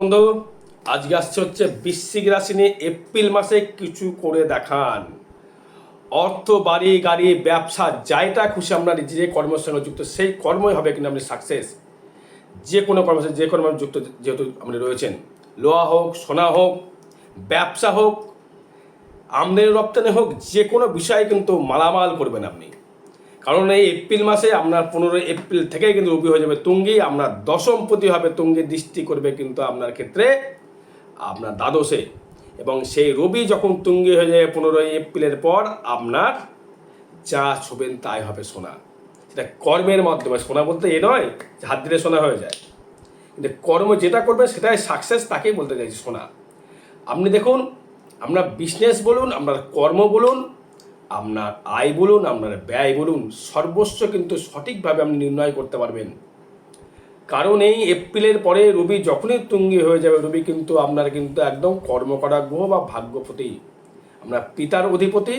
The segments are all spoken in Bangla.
বন্ধু, আজকে আসছে হচ্ছে বৃশ্চিক রাশি নিয়ে এপ্রিল মাসে কিছু করে দেখান। অর্থ, বাড়ি, গাড়ি, ব্যবসা, যাইটা খুশি আমরা যে কর্মের সঙ্গে যুক্ত সেই কর্মই হবে কিন্তু আপনি সাকসেস। যে কোনো কর্মের সাথে যে কর্মের যুক্ত যেহেতু আপনি রয়েছেন, লোহা হোক, সোনা হোক, ব্যবসা হোক, আমদানি রপ্তানি হোক, যে কোনো বিষয়ে কিন্তু মালামাল করবেন আপনি। কারণ এই এপ্রিল মাসে আপনার 15 এপ্রিল থেকেই কিন্তু রবি হয়ে যাবে তুঙ্গি, আপনার দশমপতি হবে তুঙ্গি, দৃষ্টি করবে কিন্তু আপনার ক্ষেত্রে আপনার দ্বাদশে। এবং সেই রবি যখন তুঙ্গি হয়ে যাবে 15 এপ্রিলের পর, আপনার যা ছবেন তাই হবে সোনা। সেটা কর্মের মাধ্যমে। সোনা বলতে এ নয় যে হাত দিলে সোনা হয়ে যায়, কিন্তু কর্ম যেটা করবেন সেটাই সাকসেস, তাকেই বলতে চাইছি সোনা। আপনি দেখুন, আপনার বিজনেস বলুন, আপনার কর্ম বলুন, আপনার আয় বলুন, আপনার ব্যয় বলুন, সর্বস্ব কিন্তু সঠিকভাবে আপনি নির্ণয় করতে পারবেন। কারণ এই এপ্রিলের পরে রবি যখনই তুঙ্গি হয়ে যাবে, রবি কিন্তু আপনার কিন্তু একদম কর্ম করা গ্রহ বা ভাগ্যপতি, আপনার পিতার অধিপতি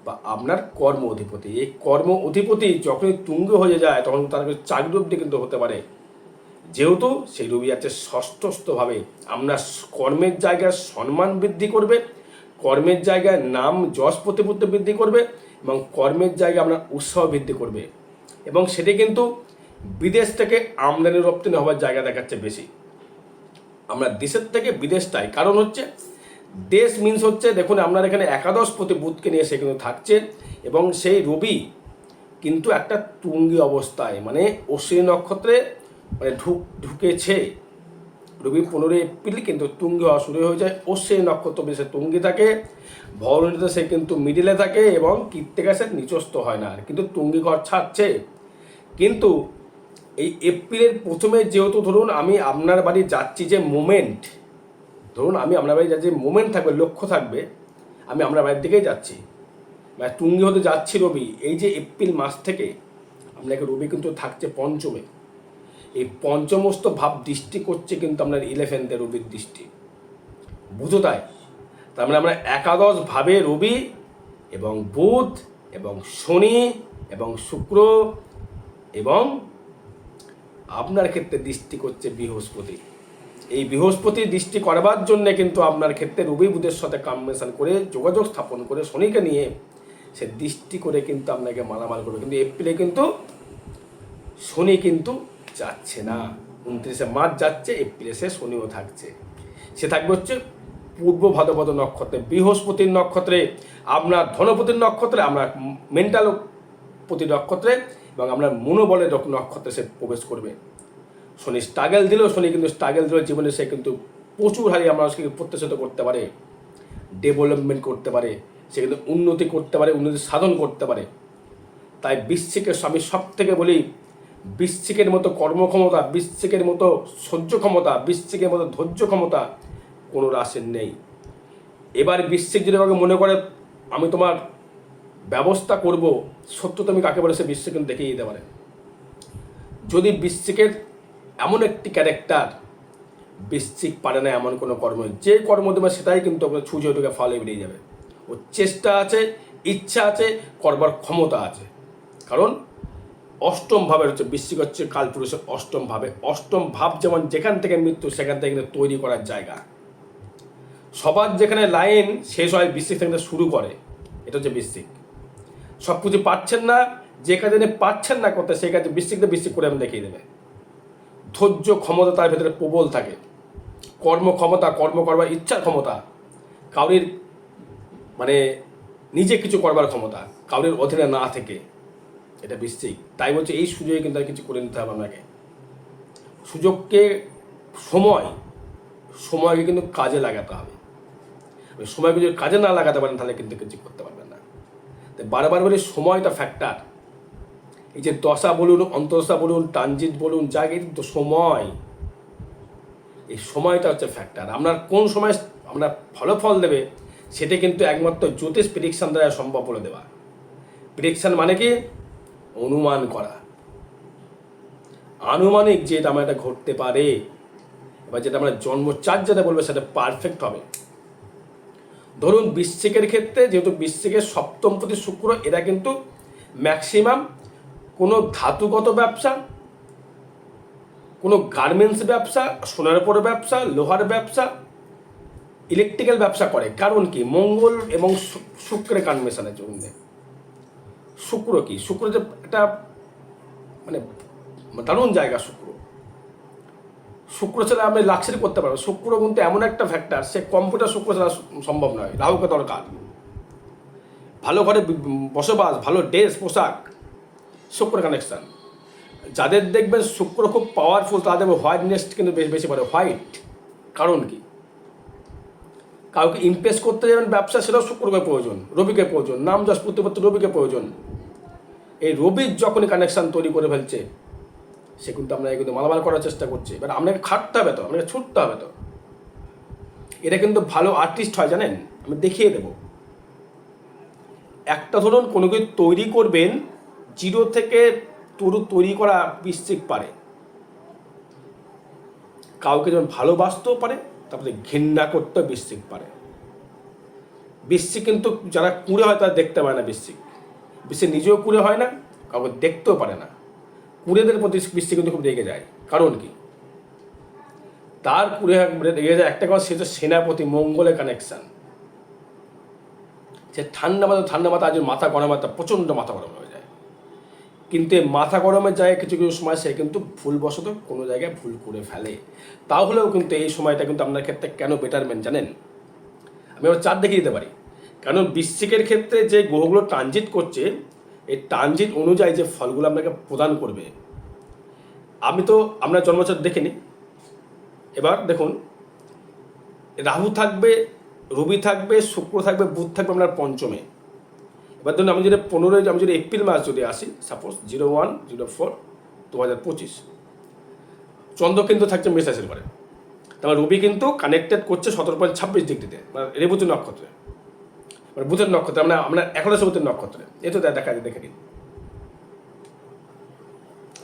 বা আপনার কর্ম অধিপতি। এই কর্ম অধিপতি যখনই তুঙ্গি হয়ে যায় তখন তার চাকরি অবধি কিন্তু হতে পারে, যেহেতু সেই রবি আছে ষষ্ঠস্থভাবে। আপনার কর্মের জায়গায় সম্মান বৃদ্ধি করবে, কর্মের জায়গায় নাম যশ প্রতিপত্তি বৃদ্ধি করবে, এবং কর্মের জায়গায় আপনার উৎসাহ বৃদ্ধি করবে। এবং সেটি কিন্তু বিদেশ থেকে আমদানি রপ্তানি হওয়ার জায়গা দেখাচ্ছে বেশি। আমরা দেশের থেকে বিদেশটাই, কারণ হচ্ছে দেশ মিন্স হচ্ছে, দেখুন আপনার এখানে একাদশপতি বুধকে নিয়ে সে কিন্তু থাকছে, এবং সেই রবি কিন্তু একটা তুঙ্গি অবস্থায়, মানে অশ্বিনী নক্ষত্রে মানে ঢুকেছে। রবি 15 এপ্রিল কিন্তু তুঙ্গি হওয়া শুরু হয়ে যায়। অশ্বিনী নক্ষত্র বেশি তুঙ্গি থাকে, ভরণীতে সে কিন্তু মিডিলে থাকে, এবং কৃত্তিকা সে নিচস্থ হয় না, কিন্তু তুঙ্গি ঘর ছাড়ছে। কিন্তু এই এপ্রিলের প্রথমে যেহেতু ধরুন আমি আপনার বাড়ি যাচ্ছি, যে মোমেন্ট, ধরুন আমি আপনার বাড়ি যাচ্ছি, মোমেন্ট থাকবে, লক্ষ্য থাকবে, আমি আপনার বাড়ির দিকেই যাচ্ছি, মানে তুঙ্গি হতে যাচ্ছি রবি। এই যে এপ্রিল মাস থেকে আপনাকে রবি কিন্তু থাকছে পঞ্চমে। এই পঞ্চমস্ত ভাব দৃষ্টি করছে কিন্তু আপনার 11th রবির দৃষ্টি, বুঝো তাই। তার মানে আমরা একাদশ ভাবে রবি এবং বুধ এবং শনি এবং শুক্র এবং আপনার ক্ষেত্রে দৃষ্টি করছে বৃহস্পতি। এই বৃহস্পতি দৃষ্টি করবার জন্যে কিন্তু আপনার ক্ষেত্রে রবি বুধের সাথে কম্বিনেশন করে, যোগাযোগ স্থাপন করে, শনিকে নিয়ে সে দৃষ্টি করে কিন্তু আপনাকে মালামাল করবে। কিন্তু এপ্রিলে কিন্তু শনি কিন্তু যাচ্ছে না, 29 মার্চ যাচ্ছে, এপ্রিলে সে শনিও থাকছে। সে থাকবে হচ্ছে পূর্ব ভাদ্রপদ নক্ষত্রে, বৃহস্পতির নক্ষত্রে, আপনার ধনপতির নক্ষত্রে, আপনার মেন্টাল প্রতি নক্ষত্রে, এবং আপনার মনোবলের নক্ষত্রে সে প্রবেশ করবে। শনি স্ট্রাগল দিলেও, শনি কিন্তু স্ট্রাগল দিলেও জীবনে সে কিন্তু প্রচুর হারে আমরা প্রত্যাশিত করতে পারে, ডেভেলপমেন্ট করতে পারে, সে কিন্তু উন্নতি করতে পারে, উন্নতি সাধন করতে পারে। তাই বৃশ্চিকের আমি সব থেকে বলি, বৃশ্চিকের মতো কর্মক্ষমতা, বৃশ্চিকের মতো সহ্য ক্ষমতা, বৃশ্চিকের মতো ধৈর্য ক্ষমতা কোনো রাশির নেই। এবার বৃশ্চিক যদি আমাকে মনে করে আমি তোমার ব্যবস্থা করব, সত্য তুমি কাকে বলে, সে বৃশ্চিক কিন্তু দেখিয়ে দিতে পারে। যদি বৃশ্চিকের এমন একটি ক্যারেক্টার, বৃশ্চিক পারে না এমন কোনো কর্ম, যে কর্ম দেবে সেটাই কিন্তু ওকে ছুঁচে ওটাকে ফলে বেরিয়ে যাবে। ওর চেষ্টা আছে, ইচ্ছা আছে, করবার ক্ষমতা আছে। কারণ অষ্টম ভাবের হচ্ছে বৃশ্চিক, হচ্ছে কালপুরুষের অষ্টম ভাবে। অষ্টম ভাব যেমন যেখান থেকে মৃত্যু সেখান থেকে কিন্তু তৈরি করার জায়গা। সবার যেখানে লাইন শেষ হয়, বৃশ্চিক থেকে শুরু করে। এটা হচ্ছে বৃশ্চিক। সব কিছু পাচ্ছেন না, যে কাজে পাচ্ছেন না করতে, সেই কাজে বৃশ্চিক করে আমি দেখিয়ে দেবে। ধৈর্য ক্ষমতা তার ভেতরে প্রবল থাকে, কর্মক্ষমতা, কর্ম করবার ইচ্ছার ক্ষমতা, কাউরির মানে নিজে কিছু করবার ক্ষমতা, কাউরির অধীনে না থেকে, এটা বৃশ্চিক। তাই বলছে এই সুযোগে কিন্তু আর কিছু করে নিতে হবে আপনাকে। সুযোগকে সময়কে কিন্তু কাজে লাগাতে হবে। সময়কে যদি কাজে না লাগাতে পারেন তাহলে কিন্তু কিছু করতে পারবেন না। তাই বারবার বলি, সময়টা ফ্যাক্টর। এই যে দশা বলুন, অন্তর্দশা বলুন, ট্রানজিট বলুন, যা কিন্তু সময়, এই সময়টা হচ্ছে ফ্যাক্টর। আপনার কোন সময় আপনার ফলাফল দেবে সেটা কিন্তু একমাত্র জ্যোতিষ প্রেডিকশন দ্বারা সম্ভব বলে দেওয়া। প্রেডিকশন মানে কি? অনুমান করা, আনুমানিক যে এটা আমার এটা ঘটতে পারে, এবার যেটা আমরা জন্মচার যেটা বলবে সেটা পারফেক্ট হবে। ধরুন বৃশ্চিকের ক্ষেত্রে, যেহেতু বৃশ্চিকের সপ্তমপতি শুক্র, এরা কিন্তু ম্যাক্সিমাম কোনো ধাতুগত ব্যবসা, কোনো গার্মেন্টস ব্যবসা, সোনার উপর ব্যবসা, লোহার ব্যবসা, ইলেকট্রিক্যাল ব্যবসা করে। কারণ কি? মঙ্গল এবং শুক্রের কনভেনশনের জন্য। শুক্র কি? শুক্র যে একটা মানে দারুণ জায়গা। শুক্র ছাড়া আপনি লাক্সারি করতে পারবেন। শুক্র কিন্তু এমন একটা ফ্যাক্টর, সে কম্পিউটার শুক্র ছাড়া সম্ভব নয়। রাহুকে দরকার। ভালো ঘরে বসবাস, ভালো ড্রেস পোশাক, শুক্র কানেকশান। যাদের দেখবেন শুক্র খুব পাওয়ারফুল, তাদের হোয়াইটনেস কিন্তু বেশি পড়ে। হোয়াইট কারণ কি? কাউকে ইমপ্রেস করতে যাবেন ব্যবসা, সেটাও শুক্রকে প্রয়োজন, রবিকে প্রয়োজন, নাম যশ প্রতিপত্তি রবিকে প্রয়োজন। এই রবির যখনই কানেকশান তৈরি করে ফেলছে, সে কিন্তু আপনাকে কিন্তু মালামাল করার চেষ্টা করছে। এবার আপনাকে খাটতে হবে তো, আপনাকে ছুটতে হবে তো। এটা কিন্তু ভালো আর্টিস্ট হয় জানেন, আমি দেখিয়ে দেব। একটা ধরুন কোনো কিছু তৈরি করবেন, জিরো থেকে তৈরি করা বৃশ্চিক পারে। কাউকে যেমন ভালোবাসতেও পারে, তারপরে ঘৃণা করতেও বৃশ্চিক পারে। বৃশ্চিক কিন্তু যারা কুঁড়ে হয় তারা দেখতে পায় না। বৃশ্চিক নিজেও কুঁড়ে হয় না, কাউকে দেখতেও পারে না। কুঁড়েদের প্রতি বৃশ্চিক কিন্তু খুব রেগে যায়। কারণ কি? তার কুঁড়ে রেগে যায় একটা কথা, সে তো সেনাপতি মঙ্গলের কানেকশান। সে ঠান্ডা মাথা আজ মাথা গরম, প্রচণ্ড মাথা গরম হয়ে যায়। কিন্তু মাথা গরমের জায়গায় কিছু কিছু সময় সে কিন্তু ভুলবশত কোনো জায়গায় ভুল করে ফেলে। তাহলেও কিন্তু এই সময়টা কিন্তু আপনার ক্ষেত্রে কেন বেটারমেন্ট জানেন? আমি আবার চার্ট দেখিয়ে দিতে পারি। কারণ বৃশ্চিকের ক্ষেত্রে যে গ্রহগুলো ট্রানজিট করছে, এই ট্রানজিট অনুযায়ী যে ফলগুলো আপনাকে প্রদান করবে। আমি তো আপনার জন্মচার্ট দেখিনি। এবার দেখুন, রাহু থাকবে, রবি থাকবে, শুক্র থাকবে, বুধ থাকবে আপনার পঞ্চমে। এবার ধরুন আমি যদি আমি যদি এপ্রিল মাস যদি আসি, সাপোজ 01/04/2025, চন্দ্র কিন্তু থাকছে মেষ রাশির ঘরে। তারপর রবি কিন্তু কানেক্টেড করছে 17.26 ডিগ্রিতে, মানে রেবতী নক্ষত্রে, মানে বুধের নক্ষত্রে, আমরা একাদশ বুধের নক্ষত্রে। এ তো দেখে নিন।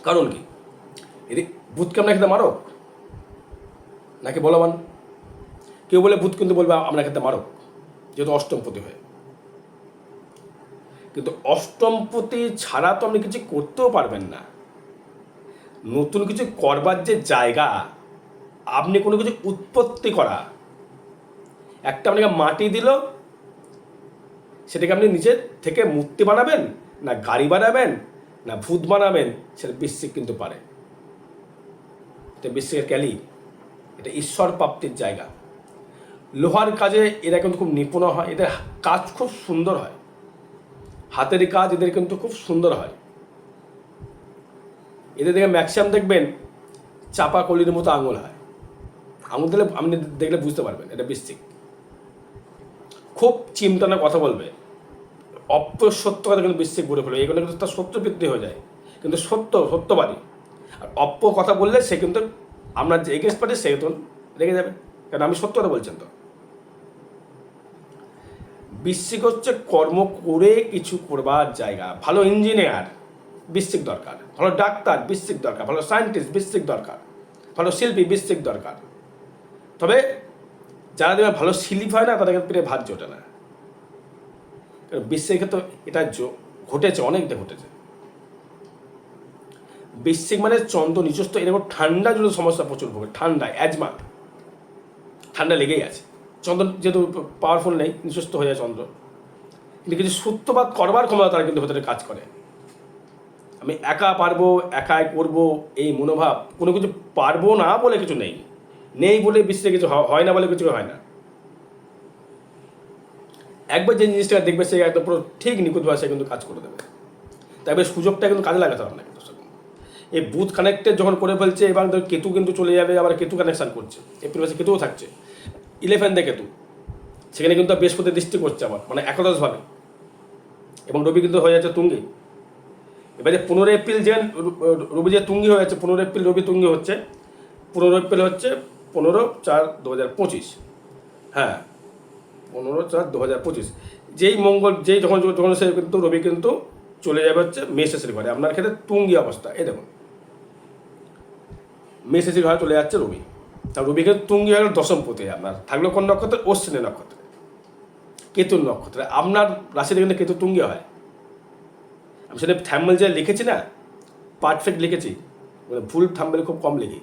কারণ কি? বুধকে আপনার ক্ষেত্রে মারক নাকি বলবান? কেউ বলে বুধ কিন্তু বলবে আপনার ক্ষেত্রে মারক, যেহেতু অষ্টমপতি হয়ে। কিন্তু অষ্টমপতি ছাড়া তো আপনি কিছু করতেও পারবেন না। নতুন কিছু করবার যে জায়গা, আপনি কোনো কিছু উৎপত্তি করা, একটা আপনাকে মাটি দিল, সেটাকে আপনি নিজের থেকে মূর্তি বানাবেন, না গাড়ি বানাবেন, না ভূত বানাবেন, সেটা বৃশ্চিক কিন্তু পারে। এটা বৃশ্চিকের ক্যালি, এটা ঈশ্বর প্রাপ্তির জায়গা। লোহার কাজে এরা কিন্তু খুব নিপুণ হয়, এদের কাজ খুব সুন্দর হয়, হাতের কাজ এদের কিন্তু খুব সুন্দর হয়। এদের দেখে ম্যাক্সিমাম দেখবেন চাপা কলির মতো আঙুল হয়। আঙুল দিলে আপনি দেখলে বুঝতে পারবেন এটা বৃশ্চিক। খুব চিমটানা কথা বলবে, অপ্রসত্য কথা কিন্তু বৃশ্চিক বলে ফেলবে। এগুলো কিন্তু তার সত্যবৃদ্ধি হয়ে যায়, কিন্তু সত্যবাদী। আর কথা বললে সে কিন্তু আপনার যে এগেন্স্ট পার্টি, সে কিন্তু রেগে যাবে, কারণ আমি সত্য কথা বলছেন তো। বৃশ্চিক হচ্ছে কর্ম করে কিছু করবার জায়গা। ভালো ইঞ্জিনিয়ার বৃশ্চিক দরকার, ভালো ডাক্তার বৃশ্চিক দরকার, ভালো সায়েন্টিস্ট বৃশ্চিক দরকার, ভালো শিল্পী বৃশ্চিক দরকার। তবে যারা দেখবে ভালো শিল্পী হয় না, তাদের ক্ষেত্রে ভাত জোটে না। কারণ বৃশ্চিকের ক্ষেত্রে এটা ঘটেছে, অনেকটা ঘটেছে। বৃশ্চিক মানে চন্দ্র নিজস্ব, এরকম ঠান্ডা জন্য সমস্যা প্রচুর ভোগে। ঠান্ডা, অ্যাজমা, ঠান্ডা লেগেই আছে। চন্দ্র যেহেতু পাওয়ারফুল নেই, নিজস্ব হয়ে যায় চন্দ্র, কিন্তু কিছু সূত্রপাত করবার ক্ষমতা তারা কিন্তু ভেতরে কাজ করে। আমি একা পারবো, একাই করবো, এই মনোভাব। কোনো কিছু পারবো না বলে কিছু নেই বলে বিশ্বে কিছু হয় না বলে কিছু হয় না। একবার যে জিনিসটা দেখবে, সে একদম পুরো ঠিক নিখুঁতভাবে সে কিন্তু কাজ করে দেবে। তবে সুযোগটা কিন্তু কাজে লাগাতে হবে না। কিন্তু এই বুধ কানেক্টেড যখন করে ফেলছে, এবার কেতু কিন্তু চলে যাবে, আবার কেতু কানেকশান করছে, এপ্রিল মাসে কেতুও থাকছে 11 কেতু, সেখানে কিন্তু বৃহস্পতি দৃষ্টি করছে আবার, মানে একাদশভাবে। এবং রবি কিন্তু হয়ে যাচ্ছে তুঙ্গি। এবার যে 15 এপ্রিল যে রবি যে তুঙ্গি হয়ে যাচ্ছে, 15 এপ্রিল রবি তুঙ্গি হচ্ছে, 15 এপ্রিল হচ্ছে 15/4/2025। হ্যাঁ, 15/4/2025। যেই মঙ্গল যখন সে কিন্তু রবি কিন্তু চলে যাবে হচ্ছে মেষ রাশির ঘরে। আপনার ক্ষেত্রে তুঙ্গি অবস্থা, এই দেখুন মেষ রাশির ঘরে চলে যাচ্ছে রবি। তা রবি কিন্তু তুঙ্গি হয়ে গেল দশমপতি। আপনার থাকলো কোন নক্ষত্রে? অশ্বিনী নক্ষত্রে, কেতুর নক্ষত্রে। আপনার রাশিতে কিন্তু কেতু তুঙ্গি হয়। আমি সেটা থাম্বনেল যে লিখেছি না, পারফেক্ট লিখেছি, মানে ভুল থাম্বনেল খুব কম লিখি।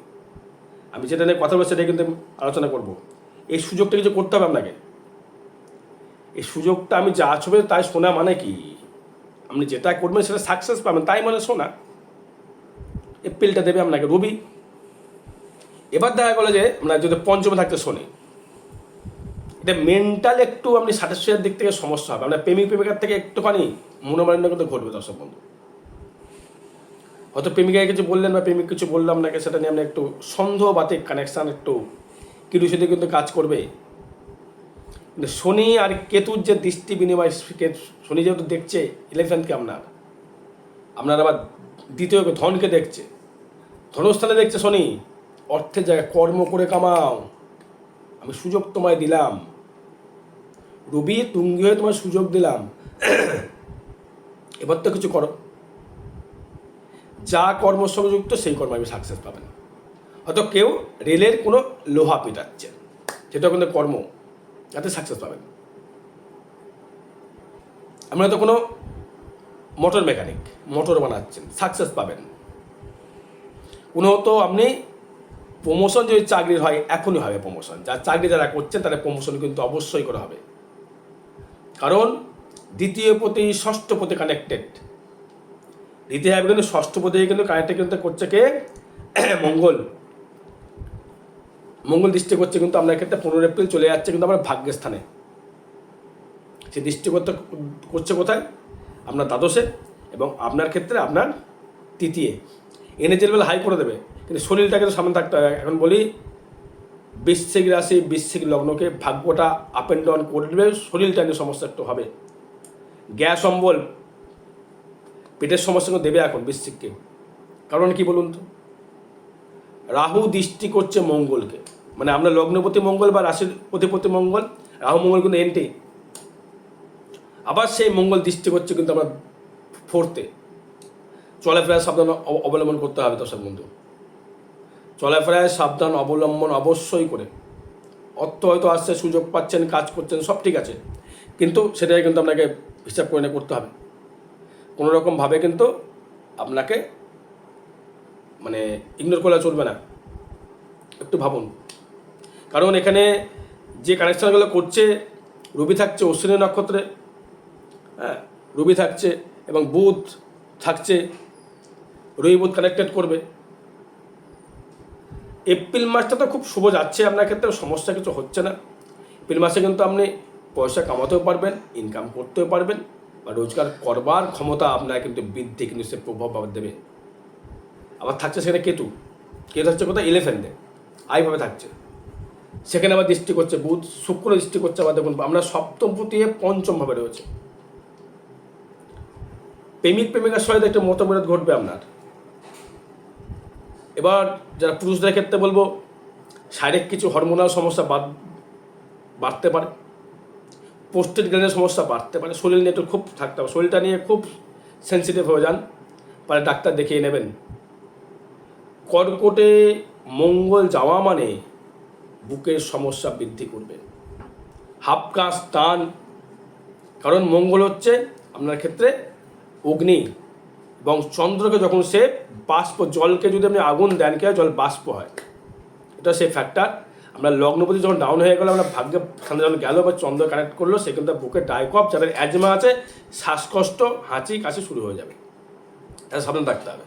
আমি যেটা নিয়ে কথা বলছি সেটা কিন্তু আলোচনা করব। এই সুযোগটা কিছু করতে হবে আপনাকে। এই সুযোগটা আমি যা ছবে তাই শোনা মানে কি, আপনি যেটা করবেন সেটা সাকসেস পাবেন তাই মানে শোনা। এপ্রিলটা দেবে আপনাকে রবি। এবার দেখা গেলো যে আপনার যদি পঞ্চমে থাকতে শনি, এটা মেন্টাল একটু আপনি স্যাটিসফাইয়ের দিক থেকে সমস্যা হবে। আপনার প্রেমিক প্রেমিকার থেকে একটুখানি মনোমালিন্য কিন্তু ঘটবে দর্শক বন্ধু। হয়তো প্রেমিকাকে কিছু বললেন বা প্রেমিক কিছু বললাম আপনাকে, সেটা নিয়ে আপনি একটু সন্দেহবাতিক কানেকশান একটু কিরুষিতে কিন্তু কাজ করবে। কিন্তু শনি আর কেতুর যে দৃষ্টি বিনিময়, শনি যেহেতু দেখছে 11th আপনার আবার দ্বিতীয় ধনকে দেখছে, ধনস্থানে দেখছে শনি, অর্থের জায়গায় কর্ম করে কামাও, আমি সুযোগ তোমায় দিলাম রবি, তুঙ্গি হয়ে তোমায় সুযোগ দিলাম, এবার তো কিছু করো। যা কর্মের সঙ্গে যুক্ত সেই কর্মে আমি সাকসেস পাবেন। হয়তো কেউ রেলের কোনো লোহা পেটাচ্ছেন, সেটা কিন্তু কর্ম, যাতে সাকসেস পাবেন। আপনি হয়তো কোনো মোটর মেকানিক, মোটর বানাচ্ছেন, সাকসেস পাবেন। কোনো তো আপনি প্রমোশন যদি চাকরির হয় এখনই হবে প্রমোশন, যার চাকরি যারা করছেন তাদের প্রমোশন কিন্তু অবশ্যই করা হবে। কারণ দ্বিতীয় প্রতি ষষ্ঠ প্রতি কানেক্টেড, দ্বিতীয় হবে কিন্তু ষষ্ঠ প্রতি কিন্তু কানেক্টেড কিন্তু করছে কে, মঙ্গল। মঙ্গল দৃষ্টি করছে কিন্তু আপনার ক্ষেত্রে 15 এপ্রিল চলে যাচ্ছে কিন্তু আমার ভাগ্যের স্থানে। সে দৃষ্টি করছে কোথায়, আপনার দ্বাদশে, এবং আপনার ক্ষেত্রে আপনার তৃতীয়। এনার্জি লেভেল হাই করে দেবে, কিন্তু শরীরটাকে তো সামনে থাকতে হবে। এখন বলি বৃশ্চিক রাশি বৃশ্চিক লগ্নকে ভাগ্যটা আপ অ্যান্ড ডাউন করে দেবে, শরীরটা নিয়ে সমস্যা একটু হবে। গ্যাস অম্বল পেটের সমস্যাকে দেবে এখন বৃশ্চিককে। কারণ কি বলুন তো, রাহু দৃষ্টি করছে মঙ্গলকে, মানে আপনার লগ্নপতি মঙ্গল বা রাশির অধিপতি মঙ্গল, রাহু মঙ্গল কিন্তু এন্টি। আবার সেই মঙ্গল দৃষ্টি করছে কিন্তু আমার 4th। চলাফেরায় সাবধান অবলম্বন করতে হবে দর্শক বন্ধু। চলাফেরায় সাবধান অবলম্বন অবশ্যই করে। অর্থ হয়তো আসছে, সুযোগ পাচ্ছেন, কাজ করছেন, সব ঠিক আছে, কিন্তু সেটাই কিন্তু আপনাকে হিসাব করে করতে হবে। কোনো রকমভাবে কিন্তু আপনাকে মানে ইগনোর করলে চলবে না, একটু ভাবুন। কারণ এখানে যে কানেকশানগুলো করছে, রবি থাকছে অশ্বিনী নক্ষত্রে, হ্যাঁ রবি থাকছে, এবং বুধ থাকছে, রবি বুধ কানেক্টেড করবে। এপ্রিল মাসটা তো খুব শুভ যাচ্ছে আপনার ক্ষেত্রে, সমস্যা কিছু হচ্ছে না। এপ্রিল মাসে কিন্তু আপনি পয়সা কামাতেও পারবেন, ইনকাম করতেও পারবেন, বা রোজগার করবার ক্ষমতা আপনার কিন্তু বৃদ্ধি কিন্তু সে প্রভাব দেবে। আবার থাকছে সেখানে কেতু, কেতু থাকছে কোথায় 11 আইভাবে থাকছে, সেখানে আবার দৃষ্টি করছে বুধ, শুক্র দৃষ্টি করছে। আবার দেখুন আমরা সপ্তম প্রতিয়ে পঞ্চমভাবে রয়েছে। প্রেমিক প্রেমিকার সহিত একটা মতবিরোধ ঘটবে আপনার। এবার যারা পুরুষদের ক্ষেত্রে বলবো, শারীরিক কিছু হরমোনাল সমস্যা বাড়তে পারে, পোস্টেড গ্ল্যান্ডের সমস্যা বাড়তে পারে, শরীর নিয়ে একটু খুব থাকতে হবে, শরীরটা নিয়ে খুব সেন্সিটিভ হয়ে যান, পারে ডাক্তার দেখিয়ে নেবেন। কর্কটে মঙ্গল যাওয়া মানে বুকের সমস্যা বৃদ্ধি করবে, হাফ কাশ টান। কারণ মঙ্গল হচ্ছে আপনার ক্ষেত্রে অগ্নি, এবং চন্দ্রকে যখন সে বাষ্প, জলকে যদি আপনি আগুন দেন কে জল বাষ্প হয়, এটা সেই ফ্যাক্টর। আমরা লগ্নপতি যখন ডাউন হয়ে গেলো, আমরা ভাগ্যে সামনে যখন গেলো বা চন্দ্র কানেক্ট করলো, সে কিন্তু বুকে ডাইকফ, যাদের অ্যাজমা আছে, শ্বাসকষ্ট, হাঁচি কাশি শুরু হয়ে যাবে, এটা সাবধান থাকতে হবে।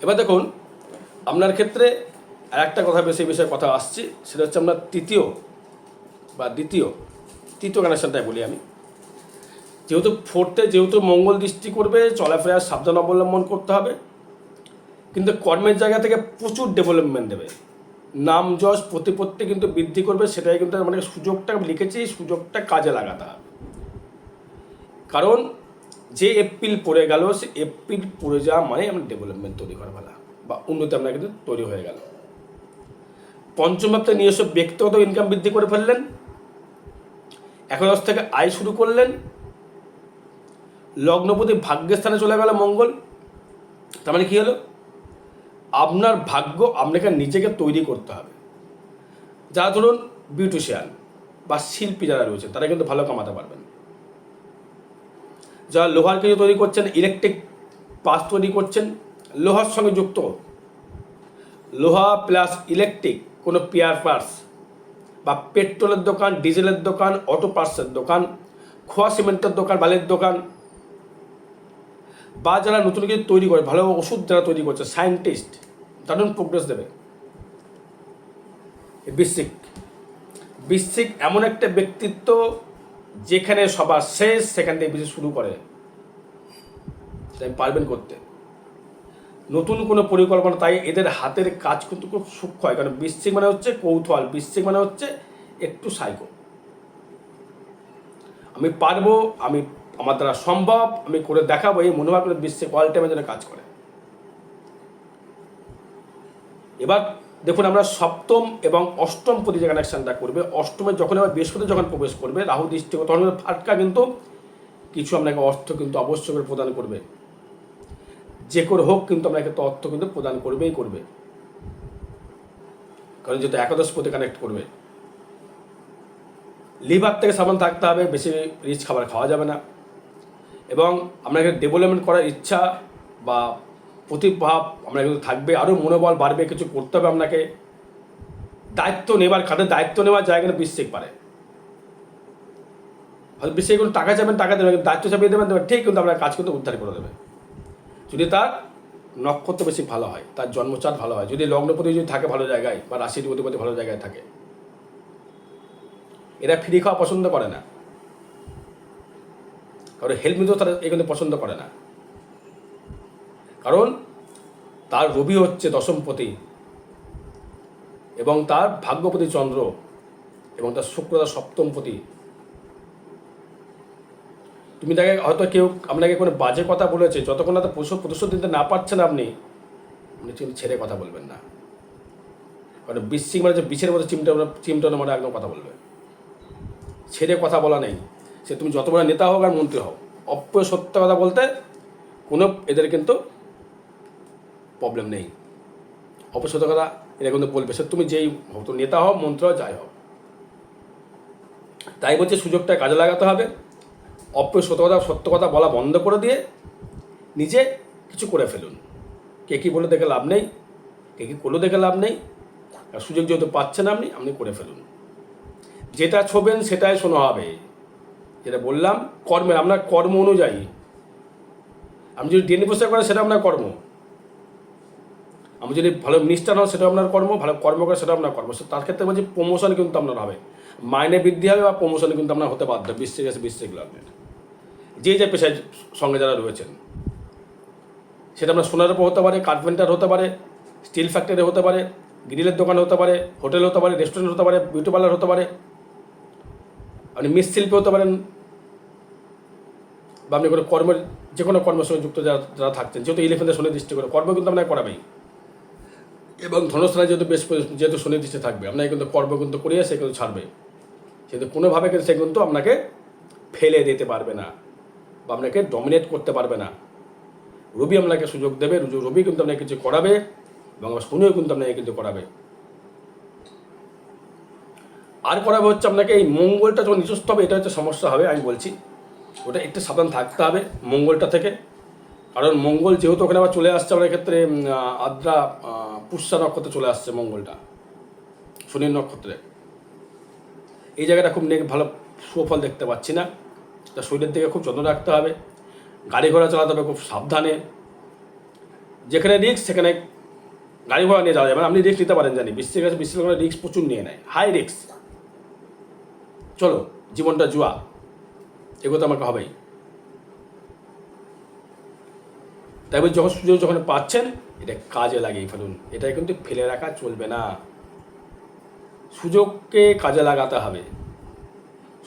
এবার দেখুন আপনার ক্ষেত্রে আর একটা কথা, বেশি বিষয়ে কথা আসছি, সেটা হচ্ছে আপনার তৃতীয় কানেকশনটাই বলি আমি। যেহেতু 4th যেহেতু মঙ্গল দৃষ্টি করবে, চলাফেরার সাবধান অবলম্বন করতে হবে, কিন্তু কর্মের জায়গা থেকে প্রচুর ডেভেলপমেন্ট দেবে, নাম যশ প্রতিপত্তি কিন্তু বৃদ্ধি করবে। সেটাই কিন্তু মানে সুযোগটা লিখেছি, সুযোগটা কাজে লাগাতে হবে। কারণ যে এপ্রিল পড়ে গেল, সে এপ্রিল পড়ে যাওয়া মানে আমরা ডেভেলপমেন্ট তৈরি করা বা উন্নতি আপনার কিন্তু তৈরি হয়ে গেল। পঞ্চম ভাবতে নিজস্ব ব্যক্তিগত ইনকাম বৃদ্ধি করে ফেললেন, একাদশ থেকে আয় শুরু করলেন, লগ্নপতি ভাগ্যের স্থানে চলে গেল মঙ্গল। তার মানে কী হলো, আপনার ভাগ্য আপনাকে নিজেকে তৈরি করতে হবে। যারা ধরুন বিউটিশিয়ান বা শিল্পী যারা রয়েছে, তারা কিন্তু ভালো কামাতে পারবেন। যারা লোহার কিছু তৈরি করছেন, ইলেকট্রিক পাস তৈরি করছেন, লোহার সঙ্গে যুক্ত, লোহা প্লাস ইলেকট্রিক কোনো পেয়ার পার্টস বা পেট্রোলের দোকান, ডিজেলের দোকান, অটো পার্টসের দোকান, খোয়া সিমেন্টের দোকান, বালির দোকান, বা যারা নতুন কিছু তৈরি করে, ভালো ওষুধ যারা তৈরি করছে, সায়েন্টিস্ট, দারুণ প্রোগ্রেস দেবে। বৃশ্চিক, বৃশ্চিক এমন একটা ব্যক্তিত্ব যেখানে সবার শেষ সেখান থেকে বেশি শুরু করে, তাই পারবেন করতে নতুন কোনো পরিকল্পনা। তাই এদের হাতের কাজ কিন্তু খুব সূক্ষ্ম হয়, কারণ বৃশ্চিক মানে হচ্ছে কৌতূহল, বৃশ্চিক মানে হচ্ছে একটু সাইকো। আমি পারবো, আমার দ্বারা সম্ভব, আমি করে দেখাবো, এই মনোভাব করে বৃশ্চিক অল টাইমের জন্য কাজ করে। এবার দেখুন, আমরা সপ্তম এবং অষ্টম পতি যে কানেকশানটা করবে, অষ্টমে যখন আবার বৃহস্পতি যখন প্রবেশ করবে রাহু দৃষ্টি, তখন ফাটকা কিন্তু কিছু আপনাকে অর্থ কিন্তু অবশ্যই করে প্রদান করবে, যে করে হোক কিন্তু আপনাকে তো অর্থ কিন্তু প্রদান করবেই করবে, কারণ যেহেতু একাদশ পতি কানেক্ট করবে। লিভার থেকে সাবধান থাকতে হবে, বেশি রিচ খাবার খাওয়া যাবে না, এবং আপনাকে ডেভেলপমেন্ট করার ইচ্ছা বা প্রতিভাব আপনার কিন্তু থাকবে, আরও মনোবল বাড়বে, কিছু করতে হবে আপনাকে, দায়িত্ব নেবার খাতে দায়িত্ব নেওয়ার জায়গাটা বৃশ্চিক পারে। হয়তো বৃশ্চিক কোনো টাকা চাইবেন, টাকা দেবেন, দায়িত্ব চাপিয়ে দেবেন, ঠিক কিন্তু আপনার কাজ কিন্তু উদ্ধার করে দেবে, যদি তার নক্ষত্র বেশি ভালো হয়, তার জন্মচাট ভালো হয়, যদি লগ্নপতি যদি থাকে ভালো জায়গায় বা রাশির অধিপতি ভালো জায়গায় থাকে। এরা ফ্রি খাওয়া পছন্দ করে না, কারণ হেল্প নিতেও তারা এখানে পছন্দ করে না, কারণ তার রবি হচ্ছে দশমপতি এবং তার ভাগ্যপতি চন্দ্র এবং তার শুক্র তার সপ্তমপতি। তুমি তাকে হয়তো কেউ আপনাকে কোনো বাজে কথা বলেছে, যতক্ষণ না প্রতিশোধ দিতে না পারছেন আপনি ছেড়ে কথা বলবেন না, কারণ বৃশ্চিক মানে যে বিষের মধ্যে চিমটানো মানে একদম কথা বলবে, ছেড়ে কথা বলা নেই। সে তুমি যত বড় নেতা হোক আর মন্ত্রী হও, অপ্রিয় সত্য কথা বলতে কোনো এদের কিন্তু প্রবলেম নেই, অপসত্য কথা এরা কিন্তু বলবে, সে তুমি যেই হও, তো নেতা হও, মন্ত্রী হও, যাই হও। তাই বলছে সুযোগটা কাজে লাগাতে হবে, অপ্রিয় সত্য কথা বলা বন্ধ করে দিয়ে নিজে কিছু করে ফেলুন। কে কী বলে দেখে লাভ নেই, কে কী করলেও দেখে লাভ নেই, আর সুযোগ যেহেতু পাচ্ছেন আপনি করে ফেলুন। যেটা ছোবেন সেটাই শোনা হবে, যেটা বললাম কর্মের, আপনার কর্ম অনুযায়ী আপনি যদি ডেলি পোশাক করেন সেটা আপনার কর্ম, আপনি যদি ভালো মিনিস্টার হন সেটা আপনার কর্ম, ভালো কর্ম করে সেটা আপনার কর্ম। তার ক্ষেত্রে বলছি প্রমোশন কিন্তু আপনার হবে, মাইনে বৃদ্ধি হবে বা প্রমোশন কিন্তু আপনার হতে বাধ্য, বৃশ্চিক লগ্নের যে পেশার সঙ্গে যারা রয়েছেন, সেটা আপনার সোনার উপর হতে পারে, কার্পেন্টার হতে পারে, স্টিল ফ্যাক্টরি হতে পারে, গ্রিলের দোকান হতে পারে, হোটেল হতে পারে, রেস্টুরেন্ট হতে পারে, বিউটি পার্লার হতে পারে, আপনি মৃৎশিল্পী হতে পারেন, বা আপনি কোনো কর্মের যে কোনো কর্মের সঙ্গে যুক্ত যারা থাকছেন, যেহেতু ইলেভেন্থে শনি দৃষ্টি করে কর্ম কিন্তু আপনাকে করাবেই, এবং ধনস্থানে যেহেতু শনি দৃষ্টি থাকবে আপনাকে কিন্তু কর্ম কিন্তু করিয়ে সে কিন্তু ছাড়বে, কিন্তু কোনোভাবে কিন্তু সে কিন্তু আপনাকে ফেলে দিতে পারবে না বা আপনাকে ডমিনেট করতে পারবে না। রবি আপনাকে সুযোগ দেবে, রবি কিন্তু আপনাকে কিছু করাবে, এবং শনিও কিন্তু আপনাকে কিন্তু করাবে। আর করাবে হচ্ছে আপনাকে এই মঙ্গলটা যখন নিজস্ব হবে, এটা হচ্ছে সমস্যা হবে, আমি বলছি ওটা একটু সাবধান থাকতে হবে মঙ্গলটা থেকে, কারণ মঙ্গল যেহেতু ওখানে আবার চলে আসছে আমাদের ক্ষেত্রে আদ্রা পুষ্যা নক্ষত্রে চলে আসছে মঙ্গলটা, শনির নক্ষত্রে, এই জায়গাটা খুব ভালো সুফল দেখতে পাচ্ছি না। তা শরীরের দিকে খুব যত্ন রাখতে হবে, গাড়ি ঘোড়া চালাতে হবে খুব সাবধানে, যেখানে রিস্ক সেখানে গাড়ি ঘোড়া নিয়ে যাওয়া যাবে না। আপনি রিস্ক নিতে পারেন, জানি বৃশ্চিক রিস্ক প্রচুর নিয়ে নেয়, হাই রিস্ক। চলো, জীবনটা জুয়া, এগোতে আমাকে হবেই। তাই বলি যখন সুযোগ যখন পাচ্ছেন এটা কাজে লাগিয়ে ফেলুন, এটা কিন্তু ফেলে রাখা চলবে না, সুযোগকে কাজে লাগাতে হবে।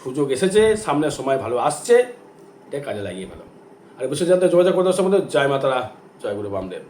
সুযোগ এসেছে, সামনের সময় ভালো আসছে, এটা কাজে লাগিয়ে ফেলো। আর বিষয় জানতে যোগাযোগ করতে সম্বন্ধে জয় মাতারা, জয় গুরু বামদেব।